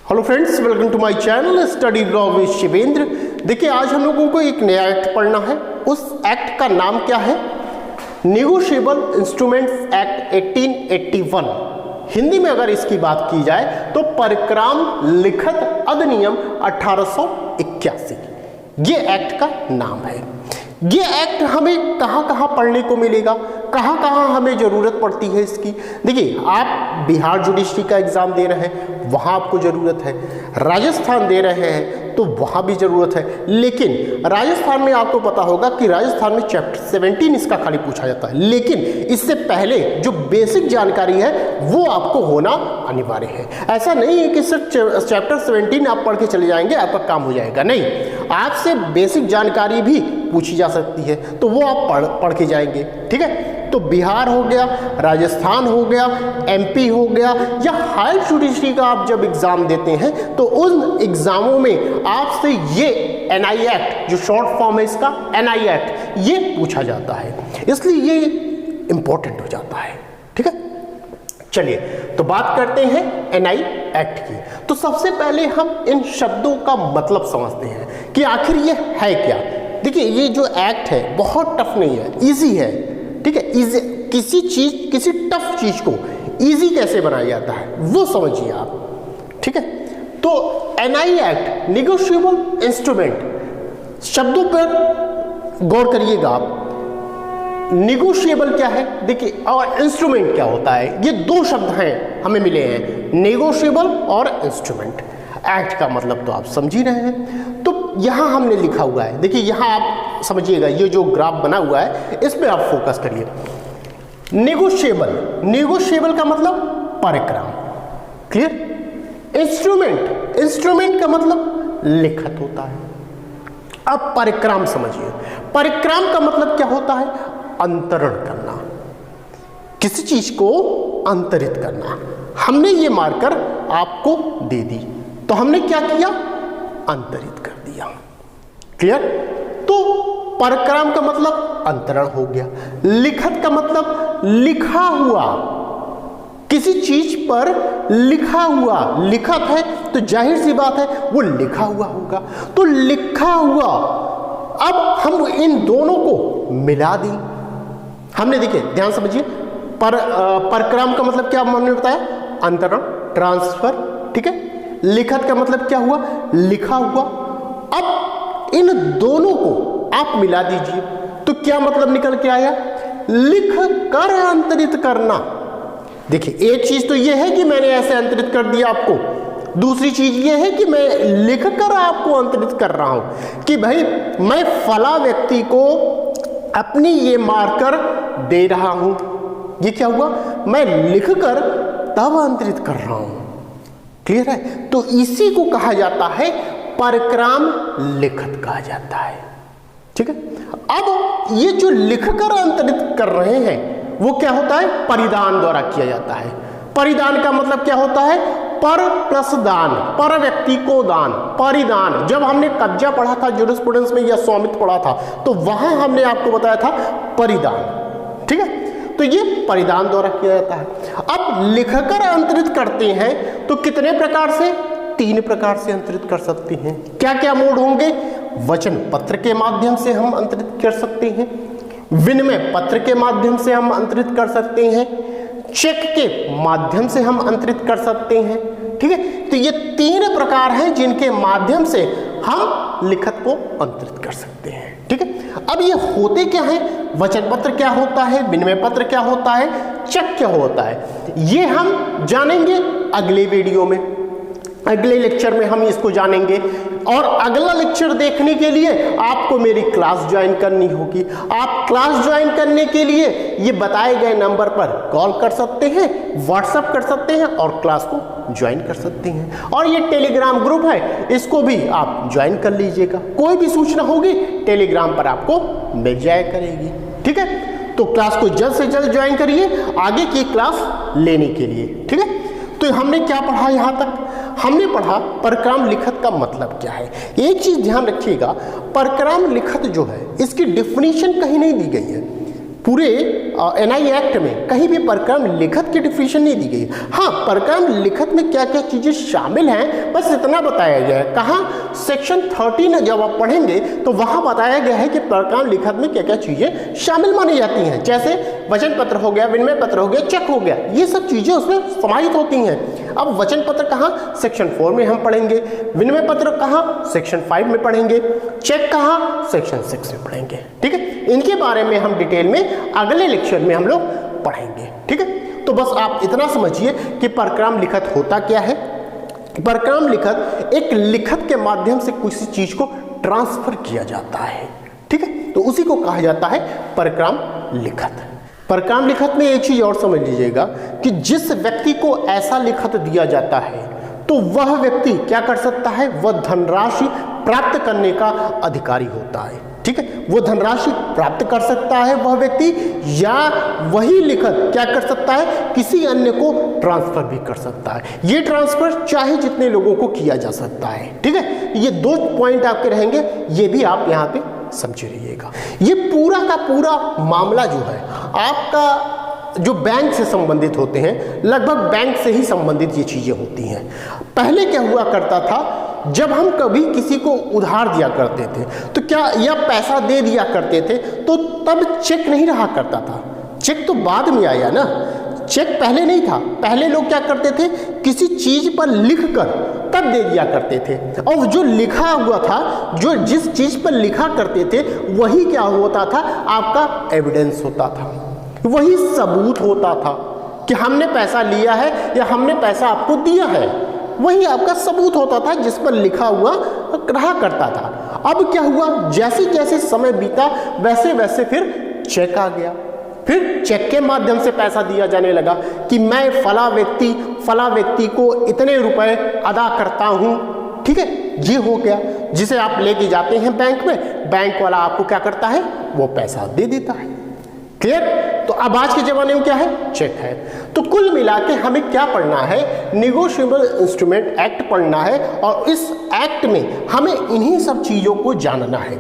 Hello friends, welcome to my channel study blog with Shivendra. देखिए, आज हम लोगों को एक नया एक्ट पढ़ना है। उस एक्ट का नाम क्या है? Negotiable instruments act 1881। हिंदी में अगर इसकी बात की जाए तो परिक्राम लिखत अधिनियम 1881, ये एक्ट का नाम है। ये एक्ट हमें कहाँ कहाँ पढ़ने को मिलेगा, कहाँ कहाँ हमें ज़रूरत पड़ती है इसकी? देखिए, आप बिहार जुडिशरी का एग्ज़ाम दे रहे हैं, वहाँ आपको ज़रूरत है। राजस्थान दे रहे हैं तो वहाँ भी ज़रूरत है। लेकिन राजस्थान में आपको पता होगा कि राजस्थान में चैप्टर 17 इसका खाली पूछा जाता है। लेकिन इससे पहले जो बेसिक जानकारी है वो आपको होना अनिवार्य है। ऐसा नहीं है कि सिर्फ चैप्टर 17 आप पढ़ के चले जाएंगे, आपका काम हो जाएगा। नहीं, आपसे बेसिक जानकारी भी पूछी जा सकती है, तो वो आप पढ़ के जाएंगे। ठीक है, तो बिहार हो गया, राजस्थान हो गया, एमपी हो गया, या हायर जुडिशरी का आप जब एग्ज़ाम देते हैं तो उन एग्ज़ामों में आपसे ये एनआई एक्ट, जो शॉर्ट फॉर्म है इसका एनआई एक्ट, ये पूछा जाता है। इसलिए ये इंपॉर्टेंट हो जाता है। ठीक है, चलिए तो बात करते हैं एनआई एक्ट की। तो सबसे पहले हम इन शब्दों का मतलब समझते हैं कि आखिर ये है क्या। देखिए, ये जो एक्ट है बहुत टफ नहीं है, इजी है। ठीक है, इजी, किसी टफ चीज को इजी कैसे बनाया जाता है वो समझिए आप। ठीक है, तो एनआई एक्ट नेगोशिएबल इंस्ट्रूमेंट, शब्दों पर गौर करिएगा आप। नेगोशिएबल क्या है, देखिए, और इंस्ट्रूमेंट क्या होता है, ये दो शब्द हैं हमें मिले हैं, नेगोशिएबल और इंस्ट्रूमेंट। एक्ट का मतलब तो आप समझ ही रहे हैं। तो यहां हमने लिखा हुआ है, देखिए यहां आप समझिएगा, ये जो ग्राफ बना हुआ है इस पे आप फोकस करिए। नेगोशिएबल, नेगोशिएबल का मतलब परिक्राम, क्लियर। इंस्ट्रूमेंट, इंस्ट्रूमेंट का मतलब लिखत होता है। अब परिक्राम समझिए, परिक्राम का मतलब क्या होता है? अंतरण करना, किसी चीज को अंतरित करना। हमने ये मार्कर आपको दे दी तो हमने क्या किया? अंतरित कर दिया। क्लियर? तो परिक्राम का मतलब अंतरण हो गया। लिखत का मतलब लिखा हुआ, किसी चीज पर लिखा हुआ। लिखत है तो जाहिर सी बात है वो लिखा हुआ होगा, तो लिखा हुआ। अब हम इन दोनों को मिला दी हमने। देखिए, ध्यान समझिए, परिक्राम का मतलब क्या हमने बताया? अंतरण, ट्रांसफर। ठीक है, लिखत का मतलब क्या हुआ? लिखा हुआ। अब इन दोनों को आप मिला दीजिए तो क्या मतलब निकल के आया? लिख कर अंतरित करना। देखिए, एक चीज तो यह है कि मैंने ऐसे अंतरित कर दिया आपको, दूसरी चीज यह है कि मैं लिख कर आपको अंतरित कर रहा हूं कि भाई मैं फला व्यक्ति को अपनी ये मार्कर दे रहा हूं। ये क्या हुआ? मैं लिख कर तब अंतरित कर रहा हूं। क्लियर है? तो इसी को कहा जाता है परिक्राम लिखत कहा जाता है। ठीक है, अब ये जो लिखकर अंतरित कर रहे हैं वो क्या होता है? परिधान द्वारा किया जाता है। परिधान का मतलब क्या होता है? पर प्लस दान, पर व्यक्ति को दान, परिधान। जब हमने कब्जा पढ़ा था ज्यूरिस्प्रूडेंस में या स्वामित्व पढ़ा था तो वहां हमने आपको बताया था परिधान। ठीक है, तो ये परिधान द्वारा किया जाता है। अब लिखकर अंतरित करते हैं तो कितने प्रकार से? 3 प्रकार से अंतरित कर सकते हैं। क्या क्या मोड होंगे? वचन पत्र के माध्यम से हम अंतरित कर सकते हैं, विनिमय पत्र के माध्यम से हम अंतरित कर सकते हैं, चेक के माध्यम से हम अंतरित कर सकते हैं। ठीक है, तो ये 3 प्रकार हैं जिनके माध्यम से हम लिखत को अंतरित कर सकते हैं। ठीक है, अब ये होते क्या है? वचन पत्र क्या होता है, विनिमय पत्र क्या होता है, चेक क्या होता है, ये हम जानेंगे अगले वीडियो में, अगले लेक्चर में हम इसको जानेंगे। और अगला लेक्चर देखने के लिए आपको मेरी क्लास ज्वाइन करनी होगी। आप क्लास ज्वाइन करने के लिए ये बताए गए नंबर पर कॉल कर सकते हैं, व्हाट्सएप कर सकते हैं और क्लास को ज्वाइन कर सकते हैं। और ये टेलीग्राम ग्रुप है, इसको भी आप ज्वाइन कर लीजिएगा। कोई भी सूचना होगी टेलीग्राम पर आपको मिल जाया करेगी। ठीक है, तो क्लास को जल्द से जल्द ज्वाइन करिए आगे की क्लास लेने के लिए। ठीक है, तो हमने क्या पढ़ा? यहां तक हमने पढ़ा परिक्राम लिखत का मतलब क्या है। एक चीज ध्यान रखिएगा, परिक्राम लिखत जो है इसकी डिफिनीशन कहीं नहीं दी गई है। पूरे एनआई एक्ट में कहीं भी प्रक्रम लिखत की डिफिनेशन नहीं दी गई। हाँ, प्रक्रम लिखत में क्या क्या चीज़ें शामिल हैं बस इतना बताया गया है। कहाँ, सेक्शन 13 जब आप पढ़ेंगे तो वहाँ बताया गया है कि प्रक्रम लिखत में क्या क्या चीज़ें शामिल मानी जाती हैं, जैसे वचन पत्र हो गया, विनिमय पत्र हो गया, चेक हो गया, ये सब चीज़ें उसमें समाहित होती हैं। अब वचन पत्र कहाँ, सेक्शन 4 में हम पढ़ेंगे, विनिमय पत्र कहाँ, सेक्शन 5 में पढ़ेंगे, चेक कहाँ, सेक्शन 6 में पढ़ेंगे। ठीक है, इनके बारे में हम डिटेल में अगले लेक्चर में हम लोग पढ़ेंगे। ठीक है, तो बस आप इतना समझिए कि प्रक्रम लिखत होता क्या है। प्रक्रम लिखत एक लिखत के माध्यम से किसी चीज को ट्रांसफर किया जाता है। ठीक है, तो उसी को कहा जाता है प्रक्रम लिखत। प्रक्रम लिखत में एक चीज और समझ लीजिएगा कि जिस व्यक्ति को ऐसा लिखत दिया जाता है तो वह व्यक्ति क्या कर सकता है, वह धनराशि प्राप्त करने का अधिकारी होता है। ठीक है, वो धनराशि प्राप्त कर सकता है वह व्यक्ति, या वही लिखत क्या कर सकता है, किसी अन्य को ट्रांसफर भी कर सकता है। ये ट्रांसफर चाहे जितने लोगों को किया जा सकता है। ठीक है, ये 2 पॉइंट आपके रहेंगे, ये भी आप यहाँ पे समझे रहिएगा। ये पूरा का पूरा मामला जो है आपका जो बैंक से संबंधित होते हैं, लगभग बैंक से ही संबंधित ये चीजें होती हैं। पहले क्या हुआ करता था, जब हम कभी किसी को उधार दिया करते थे तो क्या, या पैसा दे दिया करते थे तो तब चेक नहीं रहा करता था। चेक तो बाद में आया ना, चेक पहले नहीं था। पहले लोग क्या करते थे, किसी चीज पर लिखकर तब दे दिया करते थे, और जो लिखा हुआ था, जो जिस चीज पर लिखा करते थे वही क्या होता था, आपका एविडेंस होता था, वही सबूत होता था कि हमने पैसा लिया है या हमने पैसा आपको दिया है। वही आपका सबूत होता था जिस पर लिखा हुआ रहा करता था। अब क्या हुआ, जैसे जैसे समय बीता वैसे वैसे फिर चेक आ गया, फिर चेक के माध्यम से पैसा दिया जाने लगा कि मैं फला व्यक्ति को इतने रुपए अदा करता हूं। ठीक है, ये हो गया, जिसे आप लेके जाते हैं बैंक में, बैंक वाला आपको क्या करता है, वो पैसा दे देता है। क्लियर? तो अब आज के जमाने में क्या है, चेक है। तो कुल मिला के हमें क्या पढ़ना है, निगोशिएबल इंस्ट्रूमेंट एक्ट पढ़ना है, और इस एक्ट में हमें इन्हीं सब चीजों को जानना है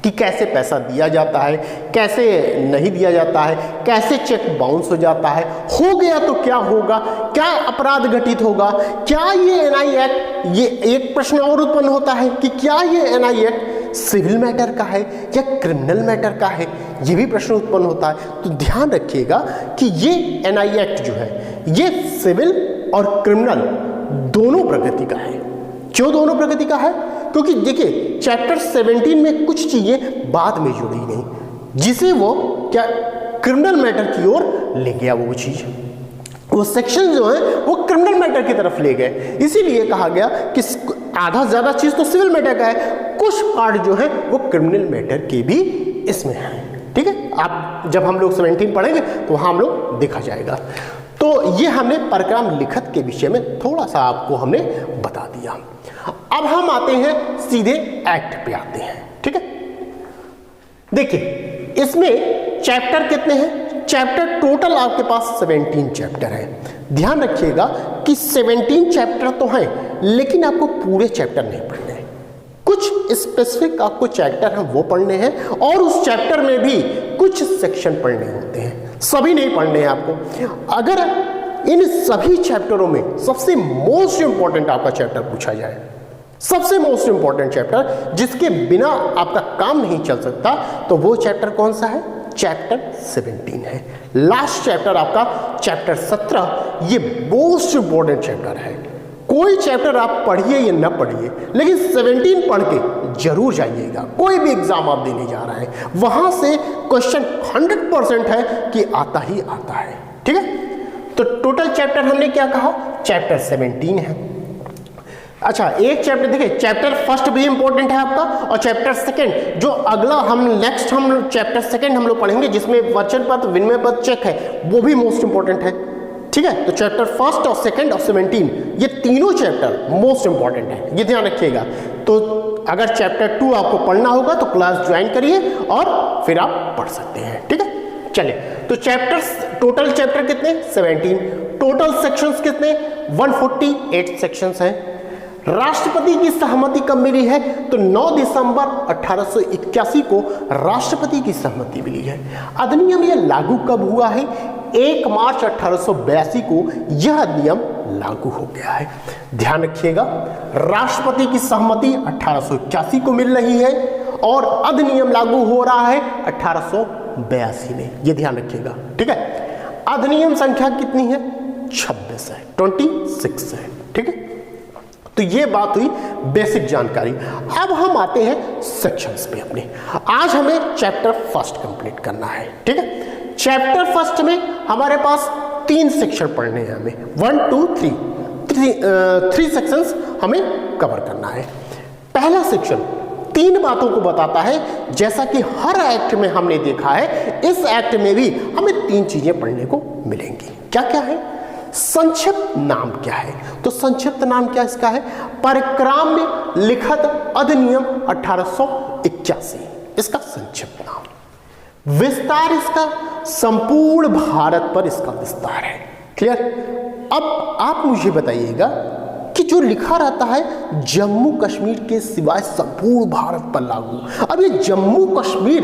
कि कैसे पैसा दिया जाता है, कैसे नहीं दिया जाता है, कैसे चेक बाउंस हो जाता है, हो गया तो क्या होगा, क्या अपराध घटित होगा, क्या ये एनआई एक्ट, ये एक प्रश्न और उत्पन्न होता है कि क्या ये एनआई एक्ट सिविल मैटर का है या क्रिमिनल मैटर का है, ये भी प्रश्न उत्पन्न होता है। तो ध्यान रखिएगा कि ये एनआई एक्ट जो है ये सिविल और क्रिमिनल दोनों प्रकृति का है। क्यों दोनों प्रकृति का है, क्योंकि देखिए चैप्टर 17 में कुछ चीजें बाद में जुड़ी गई, जिसे वो क्या क्रिमिनल मैटर की ओर ले गया, वो चीज, वो सेक्शन जो है वो क्रिमिनल मैटर की तरफ ले गए। इसीलिए कहा गया कि आधा ज्यादा चीज तो सिविल मैटर का है, कुछ पार्ट जो है वो क्रिमिनल मैटर के भी इसमें है। ठीक है, आप जब हम लोग 17 पढ़ेंगे तो वहां हम लोग देखा जाएगा। तो ये हमने प्रक्रम लिखत के विषय में थोड़ा सा आपको हमने बता दिया। अब हम आते हैं सीधे एक्ट पे आते हैं। ठीक है, देखिए इसमें चैप्टर कितने हैं, चैप्टर टोटल आपके पास 17 चैप्टर है। ध्यान रखिएगा कि 17 चैप्टर तो हैं, लेकिन आपको पूरे चैप्टर नहीं पढ़ने हैं, कुछ स्पेसिफिक आपको चैप्टर हैं वो पढ़ने हैं, और उस चैप्टर में भी कुछ सेक्शन पढ़ने होते हैं, सभी नहीं पढ़ने हैं आपको। अगर इन सभी चैप्टरों में सबसे मोस्ट इंपॉर्टेंट आपका चैप्टर पूछा जाए, सबसे मोस्ट इंपॉर्टेंट चैप्टर जिसके बिना आपका काम नहीं चल सकता, तो वो चैप्टर कौन सा है, चैप्टर 17 है। लास्ट चैप्टर आपका चैप्टर 17, ये मोस्ट इंपॉर्टेंट चैप्टर है। कोई चैप्टर आप पढ़िए या ना पढ़िए, लेकिन 17 पढ़ के जरूर जाइएगा। कोई भी एग्जाम आप देने जा रहे हैं, वहां से क्वेश्चन 100% है कि आता ही आता है। ठीक है, तो टोटल चैप्टर हमने क्या कहा, चैप्टर 17 है। अच्छा, एक चैप्टर देखिए, चैप्टर फर्स्ट भी इंपॉर्टेंट है आपका, और चैप्टर सेकंड जो अगला हम नेक्स्ट हम चैप्टर सेकंड हम लोग पढ़ेंगे, जिसमें वचन पत्र, विनिमय पत्र, चेक है, वो भी मोस्ट इंपॉर्टेंट है। ठीक है, तो चैप्टर फर्स्ट और सेकंड और 17 ये तीनों चैप्टर मोस्ट इंपॉर्टेंट है, ये ध्यान रखिएगा। तो अगर चैप्टर 2 आपको पढ़ना होगा तो क्लास ज्वाइन करिए और फिर आप पढ़ सकते हैं। ठीक है, चलिए, तो चैप्टर्स, टोटल चैप्टर कितने, 17, टोटल सेक्शंस कितने, 148 सेक्शंस हैं। राष्ट्रपति की सहमति कब मिली है? तो 9 दिसंबर 1881 को राष्ट्रपति की सहमति मिली है। अधिनियम यह लागू कब हुआ है? 1 मार्च 1882 को यह अधिनियम लागू हो गया है। ध्यान रखिएगा, राष्ट्रपति की सहमति 1881 को मिल रही है और अधिनियम लागू हो रहा है 1882 में, ये ध्यान रखिएगा, ठीक है। अधिनियम संख्या कितनी है? 26 है, 26 है, ठीक है। तो ये बात हुई बेसिक जानकारी। अब हम आते हैं सेक्शंस पे अपने। आज हमें चैप्टर फर्स्ट कंप्लीट करना है, ठीक है। चैप्टर फर्स्ट में हमारे पास 3 सेक्शन पढ़ने हैं हमें, 1 2 3 सेक्शंस हमें कवर करना है। पहला सेक्शन 3 बातों को बताता है, जैसा कि हर एक्ट में हमने देखा है, इस एक्ट में भी हमें 3 चीजें पढ़ने को मिलेंगी। क्या क्या है? संक्षिप्त नाम क्या है? तो संक्षिप्त नाम क्या इसका है? परिक्राम्य लिखित अधिनियम 1881, इसका संक्षिप्त नाम। विस्तार इसका संपूर्ण भारत पर इसका विस्तार है। क्लियर? अब आप मुझे बताइएगा कि जो लिखा रहता है जम्मू कश्मीर के सिवाय संपूर्ण भारत पर लागू, अब ये जम्मू कश्मीर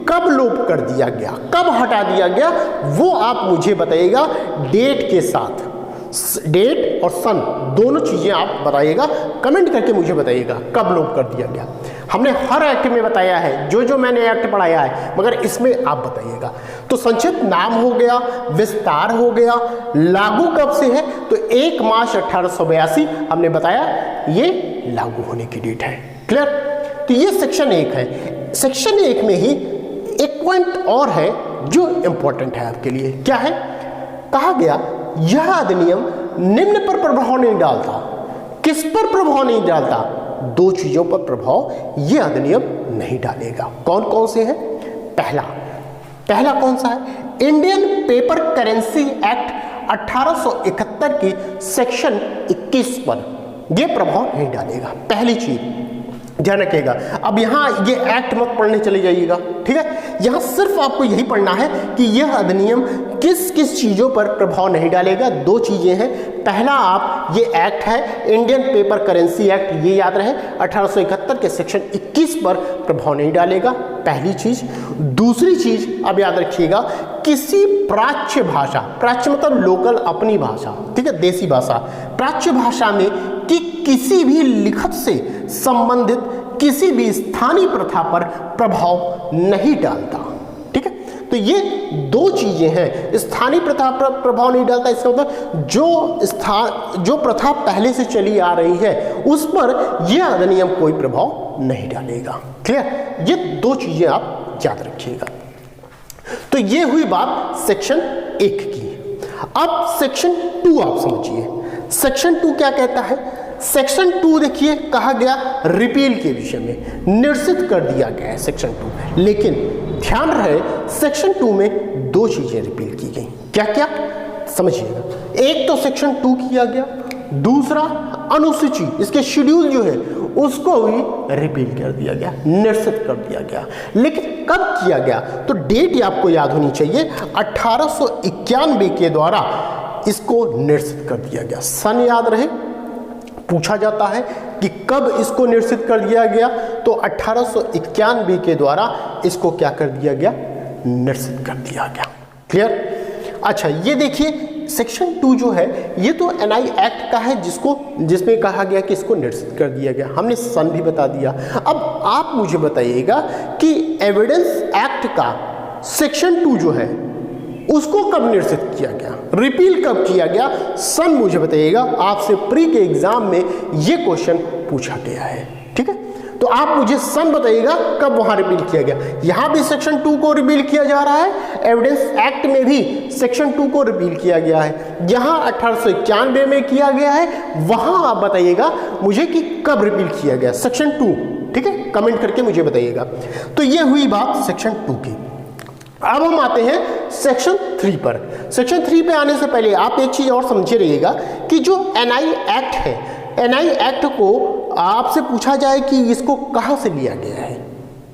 कब लोप कर दिया गया, कब हटा दिया गया, वो आप मुझे बताइएगा डेट के साथ। डेट और सन दोनों चीजें आप बताइएगा, कमेंट करके मुझे बताइएगा कब लोप कर दिया गया। हमने हर एक्ट में बताया है, जो मैंने एक्ट पढ़ाया है, मगर इसमें आप बताइएगा। तो संक्षिप्त नाम हो गया, विस्तार हो गया, लागू कब से है? तो 1 मार्च 1882 हमने बताया ये लागू होने की डेट है। क्लियर? तो ये सेक्शन 1 है। सेक्शन 1 में ही एक पॉइंट और है जो इंपॉर्टेंट है आपके लिए। क्या है? कहा गया यह अधिनियम निम्न पर प्रभाव नहीं डालता। किस पर प्रभाव नहीं डालता? 2 चीजों पर प्रभाव यह अधिनियम नहीं डालेगा। कौन कौन से हैं? पहला कौन सा है? इंडियन पेपर करेंसी एक्ट 1871 की सेक्शन 21 पर यह प्रभाव नहीं डालेगा। पहली चीज ध्यान रखिएगा। अब यहाँ ये एक्ट मत पढ़ने चले जाइएगा, ठीक है। यहाँ सिर्फ आपको यही पढ़ना है कि यह अधिनियम किस किस चीजों पर प्रभाव नहीं डालेगा। 2 चीजें हैं। पहला, आप ये एक्ट है इंडियन पेपर करेंसी एक्ट, ये याद रहे, 1871 के सेक्शन 21 पर प्रभाव नहीं डालेगा, पहली चीज। दूसरी चीज अब याद रखिएगा, किसी प्राच्य भाषा, प्राच्य मतलब लोकल, अपनी भाषा, ठीक है, देसी भाषा, प्राच्य भाषा में कि किसी भी लिखत से संबंधित किसी भी स्थानीय प्रथा पर प्रभाव नहीं डालता, ठीक है। तो ये 2 चीजें हैं। स्थानीय प्रथा पर प्रभाव नहीं डालता, इसका मतलब जो प्रथा पहले से चली आ रही है उस पर यह अधिनियम कोई प्रभाव नहीं डालेगा। क्लियर? ये 2 चीजें आप याद रखिएगा। तो ये हुई बात सेक्शन 1 की। अब सेक्शन 2 आप समझिए। सेक्शन 2 क्या कहता है? सेक्शन 2 देखिए, कहा गया रिपील के विषय में, निरसित कर दिया गया है सेक्शन 2। लेकिन ध्यान रहे सेक्शन 2 में 2 चीजें रिपील की गई। क्या क्या? समझिएगा। एक तो सेक्शन 2 किया गया, दूसरा अनुसूची, इसके शेड्यूल जो है उसको भी रिपील कर दिया गया, निरसित कर दिया गया। लेकिन कब किया गया? तो डेट आपको याद होनी चाहिए, 1891 के द्वारा इसको निरसित कर दिया गया। सन याद रहे, पूछा जाता है कि कब इसको निरसित कर दिया गया, तो 1891 के द्वारा इसको क्या कर दिया गया? निरसित कर दिया गया। क्लियर? अच्छा, ये देखिए सेक्शन 2 जो है ये तो एनआई एक्ट का है, जिसमें कहा गया कि इसको निरसित कर दिया गया। हमने सन भी बता दिया। अब आप मुझे बताइएगा कि एविडेंस एक्ट का सेक्शन 2 जो है उसको कब निरसित किया गया, रिपील कब किया गया, सन मुझे बताइएगा। आपसे प्री के एग्जाम में ये क्वेश्चन पूछा गया है, ठीक है। तो आप मुझे सन बताइएगा कब वहां रिपील किया गया। यहां भी सेक्शन 2 को रिपील किया जा रहा है, एविडेंस एक्ट में भी सेक्शन 2 को रिपील किया गया है। यहां 1891 में किया गया है, वहां आप बताइएगा मुझे कि कब रिपील किया गया सेक्शन 2, ठीक है, कमेंट करके मुझे बताइएगा। तो ये हुई बात सेक्शन 2 की। अब हम आते हैं सेक्शन 3 पर। सेक्शन 3 पे आने से पहले आप एक चीज और समझे रहिएगा कि जो एनआई एक्ट है, एनआई एक्ट को आपसे पूछा जाए कि इसको कहां से लिया गया है,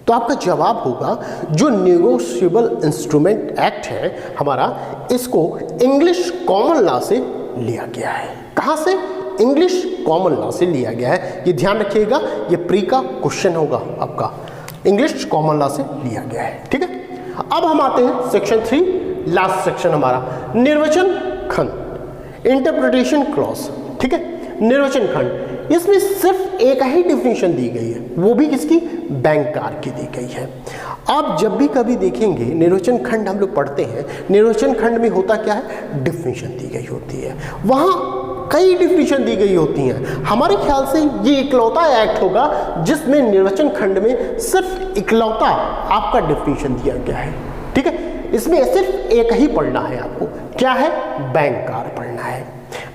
तो आपका जवाब होगा जो नेगोशिएबल इंस्ट्रूमेंट एक्ट है हमारा, इसको इंग्लिश कॉमन लॉ से लिया गया है। कहां से? इंग्लिश कॉमन लॉ से लिया गया है। ये ध्यान रखिएगा, ये प्री का क्वेश्चन होगा आपका, इंग्लिश कॉमन लॉ से लिया गया है। ठीक है, अब हम आते हैं सेक्शन 3, लास्ट सेक्शन हमारा, निर्वचन खंड, इंटरप्रिटेशन क्लॉज। ठीक है, निर्वचन खंड, इसमें सिर्फ एक ही डिफिनेशन दी गई है, वो भी किसकी, बैंकार की दी गई है। आप जब भी कभी देखेंगे निर्वचन खंड हम लोग पढ़ते हैं, निर्वचन खंड में होता क्या है, डिफिनेशन दी गई होती है, वहाँ कई डिफिनेशन दी गई होती हैं। हमारे ख्याल से ये इकलौता एक्ट होगा जिसमें निर्वचन खंड में सिर्फ इकलौता आपका डिफिनेशन दिया गया है। ठीक है, इसमें सिर्फ एक ही पढ़ना है आपको, क्या है, बैंकार पढ़ना है।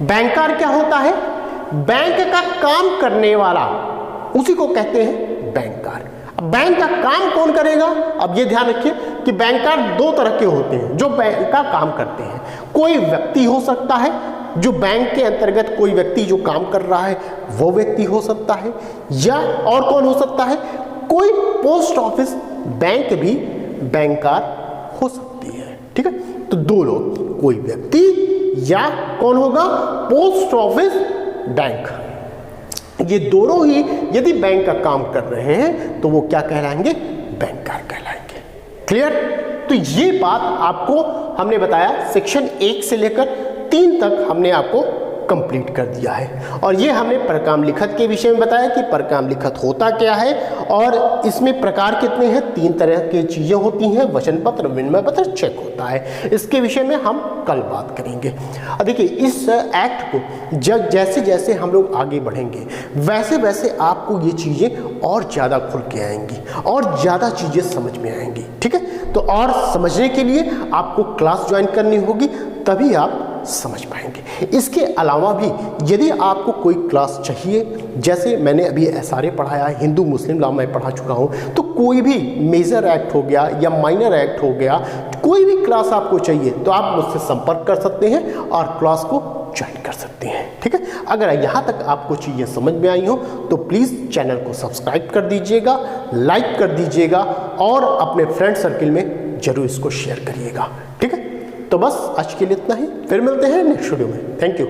बैंकार क्या होता है, बैंक का काम करने वाला, उसी को कहते हैं बैंकार। अब बैंक का काम कौन करेगा, अब ये ध्यान रखिए कि बैंकार दो तरह के होते हैं जो बैंक का काम करते हैं। कोई व्यक्ति हो सकता है, जो बैंक के अंतर्गत कोई व्यक्ति जो काम कर रहा है वो व्यक्ति हो सकता है, या और कौन हो सकता है, कोई पोस्ट ऑफिस बैंक भी बैंकार हो सकती है। ठीक है, तो दो लोग, कोई व्यक्ति या कौन होगा, पोस्ट ऑफिस बैंक, ये दोनों ही यदि बैंक का काम कर रहे हैं तो वो क्या कहलाएंगे, बैंकार कहलाएंगे। क्लियर, तो ये बात आपको हमने बताया, सेक्शन 1 से लेकर 3 तक हमने आपको कंप्लीट कर दिया है। और ये हमने परकाम लिखत के विषय में बताया कि परकाम लिखत होता क्या है, और इसमें प्रकार कितने हैं, 3 तरह की चीज़ें होती हैं, वचन पत्र, विनिमय पत्र, चेक होता है। इसके विषय में हम कल बात करेंगे। देखिए, इस एक्ट को जैसे जैसे हम लोग आगे बढ़ेंगे वैसे वैसे आपको ये चीज़ें और ज़्यादा खुल के आएंगी और ज़्यादा चीज़ें समझ में आएंगी। ठीक है, तो और समझने के लिए आपको क्लास ज्वाइन करनी होगी, तभी आप समझ पाएंगे। इसके अलावा भी यदि आपको कोई क्लास चाहिए, जैसे मैंने अभी एसआरए पढ़ाया, हिंदू मुस्लिम लॉ मैं पढ़ा चुका हूँ, तो कोई भी मेजर एक्ट हो गया या माइनर एक्ट हो गया, कोई भी क्लास आपको चाहिए तो आप मुझसे संपर्क कर सकते हैं और क्लास को ज्वाइन कर सकते हैं। ठीक है, अगर यहाँ तक आपको चीज़ें समझ में आई हो तो प्लीज़ चैनल को सब्सक्राइब कर दीजिएगा, लाइक कर दीजिएगा और अपने फ्रेंड सर्किल में जरूर इसको शेयर करिएगा। ठीक है, तो बस आज के लिए इतना ही, फिर मिलते हैं नेक्स्ट वीडियो में। Thank you.